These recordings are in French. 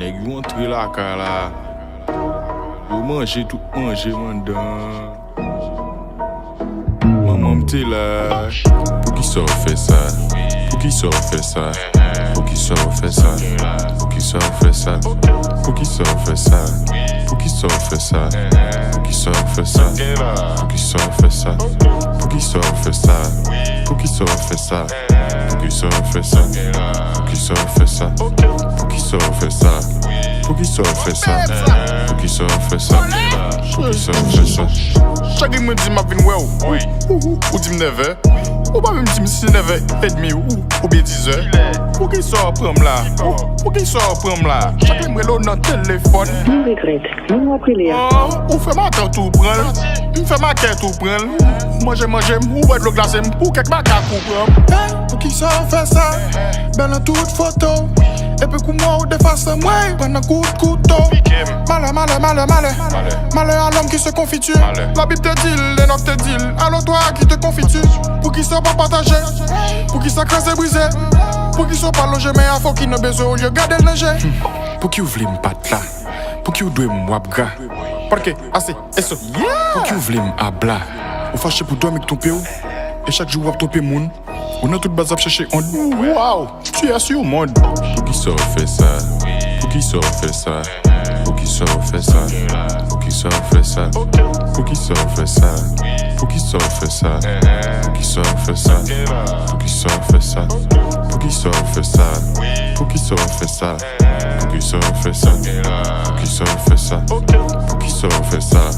nèg yo entre la ka là. Yo manger tout manger mandan. Maman m'te là. Pour qui ça fait ça? Pour qui ça fait ça? Pour qui ça fait ça? Pour qui ça fait ça? Pour qui ça fait ça? Pour qui ça fait ça? Pour qui ça fait ça? Pour qui ça fait ça? Pour qui ça fait ça? Pour qui ça fait ça? Pour qui ça fait ça? Pour qui ça fait ça? Pour qui ça fait ça? Pour qui ça fait ça? Pour qui ça fait ça? Pour qui ça fait ça? Chaque me dit ma vie ouais ou dit 9h ou pas même dit si 9h30 ou bien 10h. Pour qui ça prend là? Pour qui ça prend là? Chaque me l'on dans téléphone. Non regrette, non appeler. Ou fait ma carte ou prendre. Me fait ma carte ou prendre. Manger ou boire de l'eau glacée pour quelque bac ou prendre. Pour qui ça fait ça? Ben dans toute photo. Et puis comme moi ou de face moi, prendre un coup de couteau. Malheur à l'homme qui se confie tu. La Bible te dit, les notes te dit. Alors toi qui te confie tu. Pour qui ça pas partagé. Pour qui ça crase brisé. Pour qui ça pas logé mais à faut qu'il n'a besoin au lieu garder le neige. Pour qui vous voulez m'patla? Pour qui vous devez m'wabga? Parce que assez et ça. Pour qui vous voulez m'abla? Ou fâché pour dormir avec ton péo? Et chaque jour vous avez ton moun. On a tout bas à chercher on. Wow, tu es sur le monde. Pour qui ça fait ça? Pour qui ça fait ça? Pour qui ça fait ça? Pour qui ça fait ça? Pour qui ça fait ça? Pour qui ça fait ça? Pour qui ça fait ça? Pour qui ça fait ça? Pour qui ça fait ça? Pour qui ça fait ça? Pour qui ça fait ça? Pour qui ça fait ça? Pour qui ça fait ça?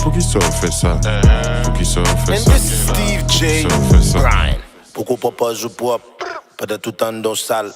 Pour qui ça fait ça? Pour qui ça fait ça? And this is Steve J. Brian. Pourquoi pas jouer pop? Pas de tout en dans sale.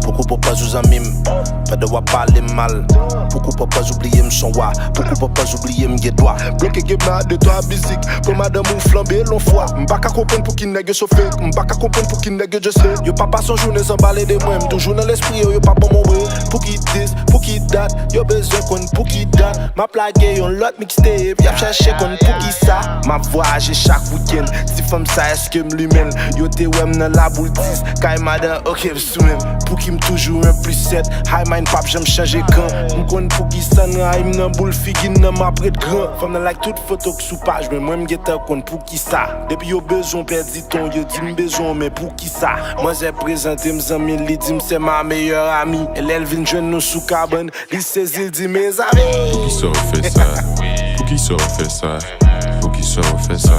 Pourquoi pas jouer en mime? Pas de parler mal. Pourquoi pas oublier son wa? Pourquoi pas oublier mes doigts? Bloqué game de toi musique. Pour madame ou flamber l'on foi. M'baka comprendre pour qu'il nègre chauffer. M'baka comprendre pour qu'il nègre je sais. Yo pas son journée sans baler de moi. Toujours dans l'esprit yo pas bon mon way. Pour qu'il dise, pour qu'il date. Yo besoin qu'on pour qu'il date. Ma plague on lot mixtape. Y'a cherché qu'on pour qui ça. Ma voyage chaque week-end. Si femme ça est-ce que m'lumène. Yo te wem dans la boule 10. Kay madame ok soumem. Pour qu'il toujours un plus 7. High mind pap j'aime changer quand. M'konn pour qui ça n'a nan boule figin nan ma près de grand. Femme like toute photo que sous page. Mais moi m'gette kon pour qui ça. Depuis yo besoin perdi ton. Yo dit m'besoin mais pour qui ça. Moi j'ai présenté m'zami li dit c'est ma meilleure amie. Elle vient joindre nous sous cabane. Li saisit dit mes amis. Pour qui ça fait ça? Pour qui ça fait ça? Pour qui ça fait ça?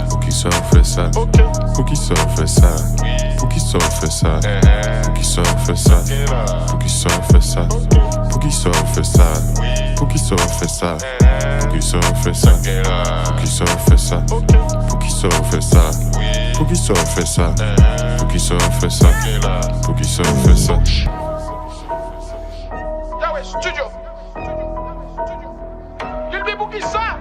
Pour qui ça fait ça? Pour qui ça fait ça? Pour qui ça fait ça? Pour qui ça fait ça? Pour qui ça fait ça? Pour qui ça fait ça? Pour qui ça fait ça? Pour qui ça fait ça? Pour qui ça fait ça? Pour qui ça fait ça? Pour qui ça fait ça? Pour qui ça fait ça? Pour qui ça fait ça? Yahweh Studio. Lil B pour qui ça?